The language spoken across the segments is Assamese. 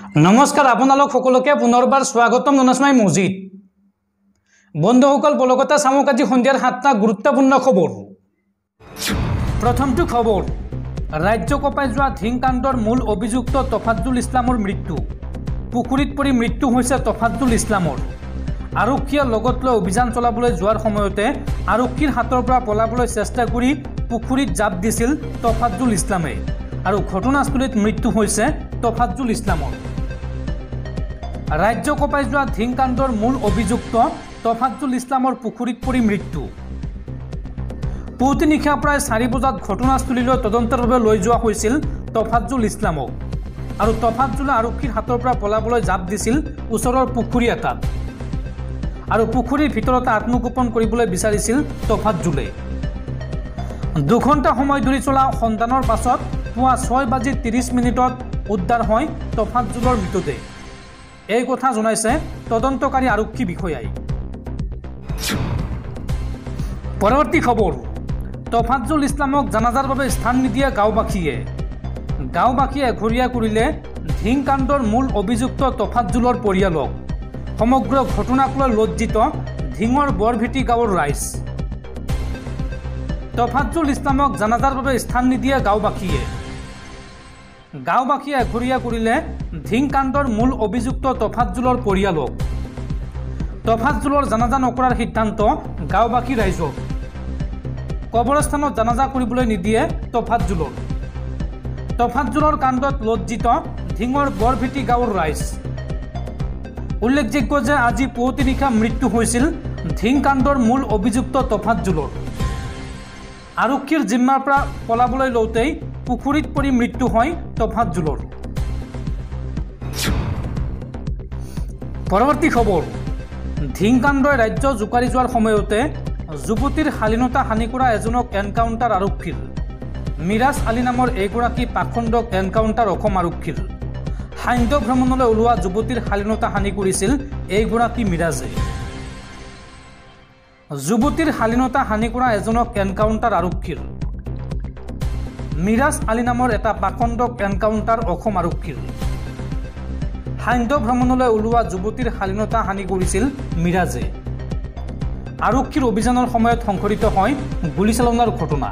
নমস্কাৰ আপোনালোক সকলোকে পুনৰবাৰ স্বাগতম জনাইছোঁ মজিদ বন্ধুসকল বলগতে চামক আজি সন্ধিয়াৰ 7টা গুৰুত্বপূৰ্ণ খবৰ। প্ৰথমটো খবৰ, ৰাজ্য কঁপাই যোৱা ধিংকাণ্ডৰ মূল অভিযুক্ত তফাজ্জুল ইছলামৰ মৃত্যু। পুখুৰীত পৰি মৃত্যু হৈছে তফাজ্জুল ইছলামৰ। আৰক্ষীয়ে লগত লৈ অভিযান চলাবলৈ যোৱাৰ সময়তে আৰক্ষীৰ হাতৰ পৰা পলাবলৈ চেষ্টা কৰি পুখুৰীত জাপ দিছিল তফাজ্জুল ইছলামে আৰু ঘটনাস্থলীত মৃত্যু হৈছে তফাজ্জুল ইছলামৰ। ৰাজ্য কঁপাই যোৱা ধিংকাণ্ডৰ মূল অভিযুক্ত তফাজ্জুল ইছলামৰ পুখুৰীত পৰি মৃত্যু। পুৱতি নিশা প্ৰায় 4 বজাত ঘটনাস্থলীলৈ তদন্তৰ বাবে লৈ যোৱা হৈছিল তফাজ্জুল ইছলামক আৰু তফাজ্জুলে আৰক্ষীৰ হাতৰ পৰা পলাবলৈ জাপ দিছিল ওচৰৰ পুখুৰী এটাত আৰু পুখুৰীৰ ভিতৰতে আত্মগোপন কৰিবলৈ বিচাৰিছিল তফাজ্জুলে। 2 ঘণ্টা সময় ধৰি চলা সন্ধানৰ পাছত পুৱা 6:30 উদ্ধাৰ হয় তফাজ্জুলৰ মৃতদেহ। এই কথা জনাইছে তদন্তকাৰী আৰক্ষী বিষয়াই। পৰৱৰ্তী খবৰ, তফাজ্জুল ইছলামক জানাজাৰ বাবে স্থান নিদিয়ে গাঁওবাসীয়ে। গাঁওবাসীয়ে এঘৰীয়া কৰিলে ধিংকাণ্ডৰ মূল অভিযুক্ত তফাজ্জুলৰ পৰিয়ালক। সমগ্ৰ ঘটনাক লৈ লজ্জিত ধিঙৰ বৰভেটি গাঁৱৰ ৰাইজ। তফাজ্জুল ইছলামক জানাজাৰ বাবে স্থান নিদিয়ে গাঁওবাসীয়ে। গাঁওবাসীয়ে এঘৰীয়া কৰিলে ধিংকাণ্ডৰ মূল অভিযুক্ত তফাজ্জুলৰ পৰিয়ালক। তফাজ্জুলৰ জানাজা নকৰাৰ সিদ্ধান্ত গাঁওবাসী ৰাইজৰ। কবৰস্থানত জানাজা কৰিবলৈ নিদিয়ে তফাজ্জুলৰ। তফাজ্জুলৰ কাণ্ডত লজ্জিত ধিঙৰ বৰভেটি গাঁৱৰ ৰাইজ। উল্লেখযোগ্য যে আজি পুৱতি নিশা মৃত্যু হৈছিল ধিংকাণ্ডৰ মূল অভিযুক্ত তফাজ্জুলৰ। আৰক্ষীৰ জিম্মাৰ পৰা পলাবলৈ লওঁতেই পুখুৰীত পৰি মৃত্যু হয় তফাজ্জুলৰ। পৰৱৰ্তী খবৰ, ধিংকাণ্ডই ৰাজ্য জোকাৰি যোৱাৰ সময়তে যুৱতীৰ শালীনতা হানি কৰা এজনক এনকাউণ্টাৰ আৰক্ষীৰ। মিৰাজ আলী নামৰ এগৰাকী পাখণ্ডক এনকাউণ্টাৰ অসম আৰক্ষীৰ। সান্ধ্য ভ্ৰমণলৈ ওলোৱা যুৱতীৰ শালীনতা হানি কৰিছিল এইগৰাকী মিৰাজে। যুৱতীৰ শালীনতা হানি কৰা এজনক এনকাউণ্টাৰ আৰক্ষীৰ। মিৰাজ আলী নামৰ এটা পাখণ্ডক এনকাউণ্টাৰ অসম আৰক্ষীৰ। সান্ধ্য ভ্ৰমণলৈ ওলোৱা যুৱতীৰ শালীনতা হানি কৰিছিল মিৰাজে। আৰক্ষীৰ অভিযানৰ সময়ত সংঘটিত হয় গুলীচালনাৰ ঘটনা।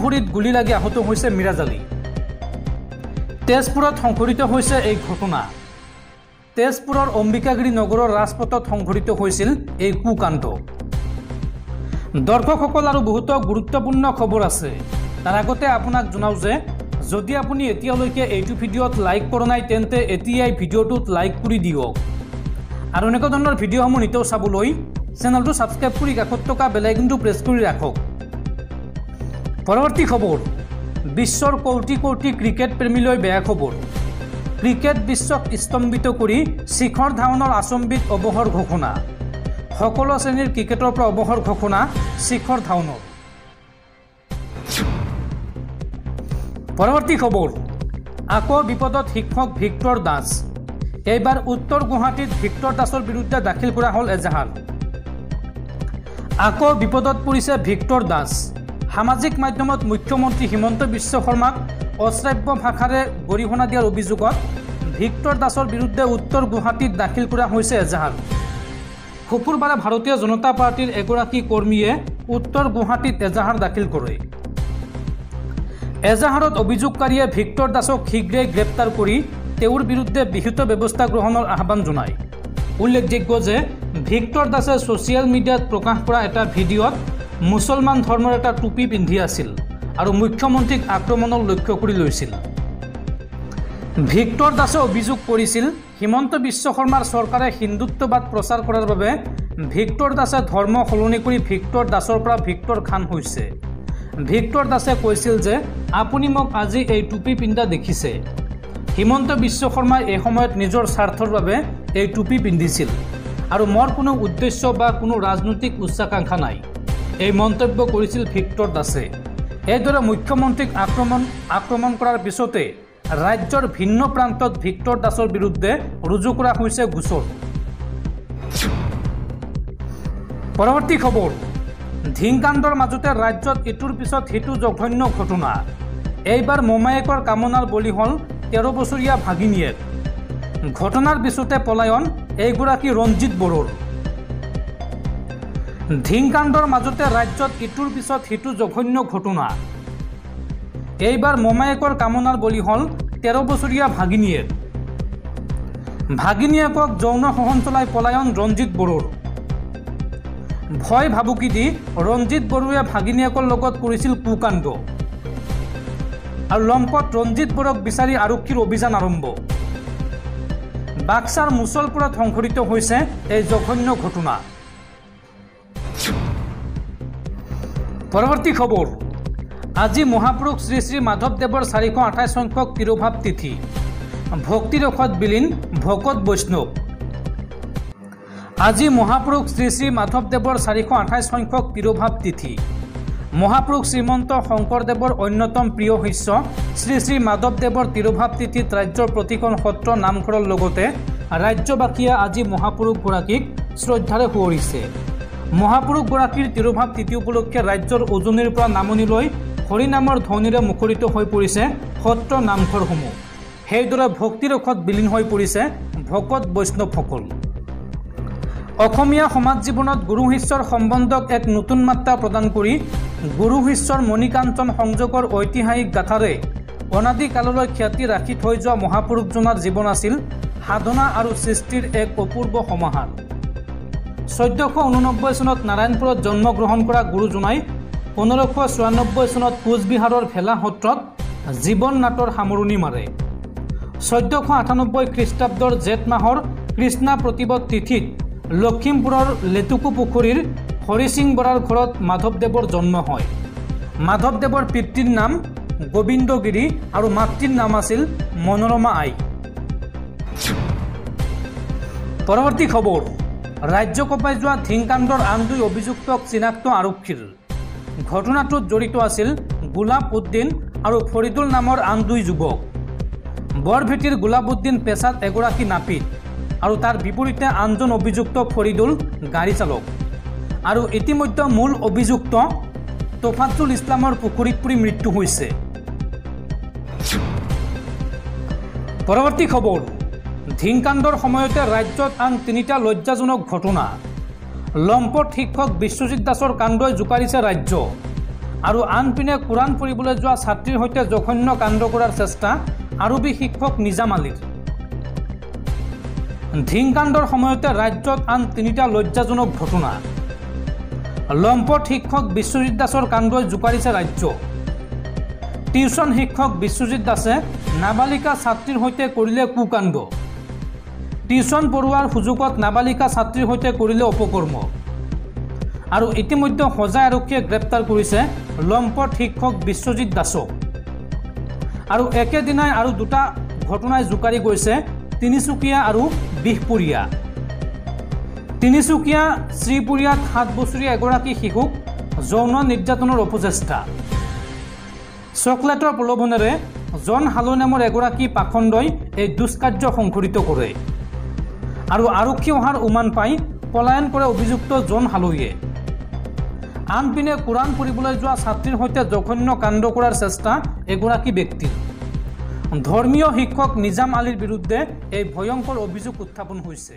ভৰিত গুলী লাগি আহত হৈছে মিৰাজ আলী। তেজপুৰত সংঘটিত হৈছে এই ঘটনা। তেজপুৰৰ অম্বিকাগিৰি নগৰৰ ৰাজপথত সংঘটিত হৈছিল এই কুকাণ্ড। দৰ্শকসকল আৰু বহুতো গুৰুত্বপূৰ্ণ খবৰ আছে। তাৰ আগতে আপোনাক জনাওঁ যে যদি আপুনি এতিয়ালৈকে এইটো ভিডিঅ'ত লাইক কৰা নাই তেন্তে এতিয়াই ভিডিঅ'টোত লাইক কৰি দিয়ক আৰু এনেকুৱা ধৰণৰ ভিডিঅ'সমূহ নিতৌ চাবলৈ চেনেলটো ছাবস্ক্ৰাইব কৰি কাষত থকা বেল আইকনটো প্ৰেছ কৰি ৰাখক। পৰৱৰ্তী খবৰ, বিশ্বৰ কোটি কোটি ক্ৰিকেট প্ৰেমীলৈ বেয়া খবৰ। ক্ৰিকেট বিশ্বক স্তম্ভিত কৰি শিখৰ ধাৱনৰ আচম্বিত অৱসৰ ঘোষণা। সকলো শ্ৰেণীৰ ক্ৰিকেটৰ পৰা অৱসৰ ঘোষণা শিখৰ ধাৱনৰ। পৰৱৰ্তী খবৰ, আকৌ বিপদত শিক্ষক ভিক্টৰ দাস। এইবাৰ উত্তৰ গুৱাহাটীত ভিক্টৰ দাসৰ বিৰুদ্ধে দাখিল কৰা হ'ল এজাহাৰ। আকৌ বিপদত পৰিছে ভিক্টৰ দাস। সামাজিক মাধ্যমত মুখ্যমন্ত্ৰী হিমন্ত বিশ্ব শৰ্মাক অশ্ৰাব্য ভাষাৰে গৰিহণা দিয়াৰ অভিযোগত ভিক্টৰ দাসৰ বিৰুদ্ধে উত্তৰ গুৱাহাটীত দাখিল কৰা হৈছে এজাহাৰ। শুকুৰবাৰে ভাৰতীয় জনতা পাৰ্টীৰ এগৰাকী কৰ্মীয়ে উত্তৰ গুৱাহাটীত এজাহাৰ দাখিল কৰে। এজাহাৰত অভিযোগকাৰীয়ে ভিক্টৰ দাসক শীঘ্ৰেই গ্ৰেপ্তাৰ কৰি তেওঁৰ বিৰুদ্ধে বিহিত ব্যৱস্থা গ্ৰহণৰ আহ্বান জনায়। উল্লেখযোগ্য যে ভিক্টৰ দাসে ছ'চিয়েল মিডিয়াত প্ৰকাশ কৰা এটা ভিডিঅ'ত মুছলমান ধৰ্মৰ এটা টুপি পিন্ধি আছিল আৰু মুখ্যমন্ত্ৰীক আক্ৰমণৰ লক্ষ্য কৰি লৈছিল। ভিক্টৰ দাসে অভিযোগ কৰিছিল হিমন্ত বিশ্ব শৰ্মাৰ চৰকাৰে হিন্দুত্ববাদ প্ৰচাৰ কৰাৰ বাবে ভিক্টৰ দাসে ধৰ্ম সলনি কৰি ভিক্টৰ দাসৰ পৰা ভিক্টৰ খান হৈছে। ভিক্টৰ দাসে কৈছিল যে আপুনি মোক আজি এই টুপি পিন্ধা দেখিছে। হিমন্ত বিশ্ব শৰ্মাই এই সময়ত নিজৰ স্বাৰ্থৰ বাবে এই টুপি পিন্ধিছিল আৰু মোৰ কোনো উদ্দেশ্য বা কোনো ৰাজনৈতিক উচ্চাকাংক্ষা নাই, এই মন্তব্য কৰিছিল ভিক্টৰ দাসে। এইদৰে মুখ্যমন্ত্ৰীক আক্ৰমণ কৰাৰ পিছতে ৰাজ্যৰ ভিন্ন প্ৰান্তত ভিক্টৰ দাসৰ বিৰুদ্ধে ৰুজু কৰা হৈছে গোচৰ। পৰৱৰ্তী খবৰ, ধিংকাণ্ডৰ মাজতে ৰাজ্যত ইটোৰ পিছত সিটো জঘন্য ঘটনা। এইবাৰ মোমায়েকৰ কামনাৰ বলি হ'ল 13 বছৰীয়া ভাগিনীয়েক। ঘটনাৰ পিছতে পলায়ন এইগৰাকী ৰঞ্জিত বড়োৰ। ধিংকাণ্ডৰ মাজতে ৰাজ্যত ইটোৰ পিছত সিটো জঘন্য ঘটনা। এইবাৰ মমায়েকৰ কামনাৰ বলি হ'ল 13 বছৰীয়া ভাগিনীয়েক। ভাগিনীয়েকক যৌন শোষণ চলাই পলায়ন ৰঞ্জিত বড়োৰ। ভয় ভাবুকি দি ৰঞ্জিত বড়োৱে ভাগিনীয়েকৰ লগত কৰিছিল কুকাণ্ড। আৰু লম্পট ৰঞ্জিত বড়োক বিচাৰি আৰক্ষীৰ অভিযান আৰম্ভ। বাক্সাৰ মুছলপুৰত সংঘটিত হৈছে এই জঘন্য ঘটনা। পৰৱৰ্তী খবৰ। আজি মহাপুৰুষ শ্ৰী শ্ৰী মাধৱদেৱৰ 428 সংখ্যক তিৰোভাৱ তিথি। ভক্তিৰসত বিলীন ভকত বৈষ্ণৱ। আজি মহাপুৰুষ শ্ৰী শ্ৰী মাধৱদেৱৰ 428 সংখ্যক তিৰোভাৱ তিথি। মহাপুৰুষ শ্ৰীমন্ত শংকৰদেৱৰ অন্যতম প্ৰিয় শিষ্য শ্ৰী শ্ৰী মাধৱদেৱৰ তিৰোভাৱ তিথিত ৰাজ্যৰ প্ৰতিখন সত্ৰ নামঘৰৰ লগতে ৰাজ্যবাসীয়ে আজি মহাপুৰুষগৰাকীক শ্ৰদ্ধাৰে সুঁৱৰিছে। মহাপুৰুষগৰাকীৰ তিৰোভাৱ তিথি উপলক্ষে ৰাজ্যৰ উজনিৰ পৰা নামনিলৈ হৰিনামৰ ধ্বনিৰে মুখৰিত হৈ পৰিছে সত্ৰ নামঘৰসমূহ। সেইদৰে ভক্তিৰসত বিলীন হৈ পৰিছে ভকত বৈষ্ণৱসকল। অসমীয়া সমাজ জীৱনত গুৰু শিষ্যৰ সম্বন্ধক এক নতুন মাত্ৰা প্ৰদান কৰি গুৰু শিষ্যৰ মণিকাঞ্চন সংযোগৰ ঐতিহাসিক গাথাৰে অনাদিকাললৈ খ্যাতি ৰাখি থৈ যোৱা মহাপুৰুষজনাৰ জীৱন আছিল সাধনা আৰু সৃষ্টিৰ এক অপূৰ্ব সমাহাৰ। 1489 চনত নাৰায়ণপুৰত জন্মগ্ৰহণ কৰা গুৰুজনাই 1594 চনত কোচবিহাৰৰ ভেলা সত্ৰত জীৱন নাটৰ সামৰণি মাৰে। 1498 খ্ৰীষ্টাব্দৰ জেঠ মাহৰ কৃষ্ণা প্ৰতিপদ তিথিত লখিমপুৰৰ লেটুকু পুখুৰীৰ হৰিসিং বৰাৰ ঘৰত মাধৱদেৱৰ জন্ম হয়। মাধৱদেৱৰ পিতৃৰ নাম গোবিন্দগিৰি আৰু মাতৃৰ নাম আছিল মনোৰমা আই। পৰৱৰ্তী খবৰ। ৰাজ্য কঁপাই যোৱা ধিংকাণ্ডৰ আন 2 অভিযুক্তক চিনাক্ত আৰক্ষীৰ। ঘটনাটোত জড়িত আছিল গোলাপ উদ্দিন আৰু ফৰিদুল নামৰ আন 2 যুৱক। বৰভেটিৰ গোলাপ উদ্দিন পেছাত এগৰাকী নাপিত আৰু তাৰ বিপৰীতে আনজন অভিযুক্ত ফৰিদুল গাড়ী চালক। আৰু ইতিমধ্যে মূল অভিযুক্ত তোফাজ্জুল ইছলামৰ পুখুৰীত পৰি মৃত্যু হৈছে। পৰৱৰ্তী খবৰ। ধিংকাণ্ডৰ সময়তে ৰাজ্যত আন 3টা লজ্জাজনক ঘটনা। লম্পট শিক্ষক বিশ্বজিৎ দাসৰ কাণ্ডই জোকাৰিছে ৰাজ্য। আৰু আনপিনে কোৰাণ পঢ়িবলৈ যোৱা ছাত্ৰীৰ সৈতে জঘন্য কাণ্ড কৰাৰ চেষ্টা আৰবী শিক্ষক নিজাম আলীৰ। ধিংকাণ্ডৰ সময়তে ৰাজ্যত আন 3টা লজ্জাজনক ঘটনা। লম্পট শিক্ষক বিশ্বজিৎ দাসৰ কাণ্ডই জোকাৰিছে ৰাজ্য। টিউচন শিক্ষক বিশ্বজিৎ দাসে নাবালিকা ছাত্ৰীৰ সৈতে কৰিলে কুকাণ্ড। টিউচন পঢ়োৱাৰ সুযোগত নাবালিকা ছাত্ৰীৰ সৈতে কৰিলে অপকৰ্ম। আৰু ইতিমধ্যে হোজাই আৰক্ষীয়ে গ্ৰেপ্তাৰ কৰিছে লম্পট শিক্ষক বিশ্বজিৎ দাসক। আৰু একেদিনাই আৰু 2টা ঘটনাই জোকাৰি গৈছে তিনিচুকীয়া আৰু বিহপুৰীয়া। তিনিচুকীয়া শ্ৰীপুৰীয়াত 7 বছৰীয়া এগৰাকী শিশুক যৌন নিৰ্যাতনৰ অপচেষ্টা। চকলেটৰ প্ৰলোভনেৰে জন হালৈ নামৰ এগৰাকী পাখণ্ডই এই দুষ্কাৰ্য সংঘটিত কৰে। আৰু আৰক্ষী অহাৰ উমান পাই পলায়ন কৰে অভিযুক্ত জন হালৈয়ে। আনপিনে কোৰাণ পঢ়িবলৈ যোৱা ছাত্ৰীৰ সৈতে জঘন্য কাণ্ড কৰাৰ চেষ্টা এগৰাকী ব্যক্তিৰ। ধৰ্মীয় শিক্ষক নিজাম আলীৰ বিৰুদ্ধে এই ভয়ংকৰ অভিযোগ উত্থাপন হৈছে।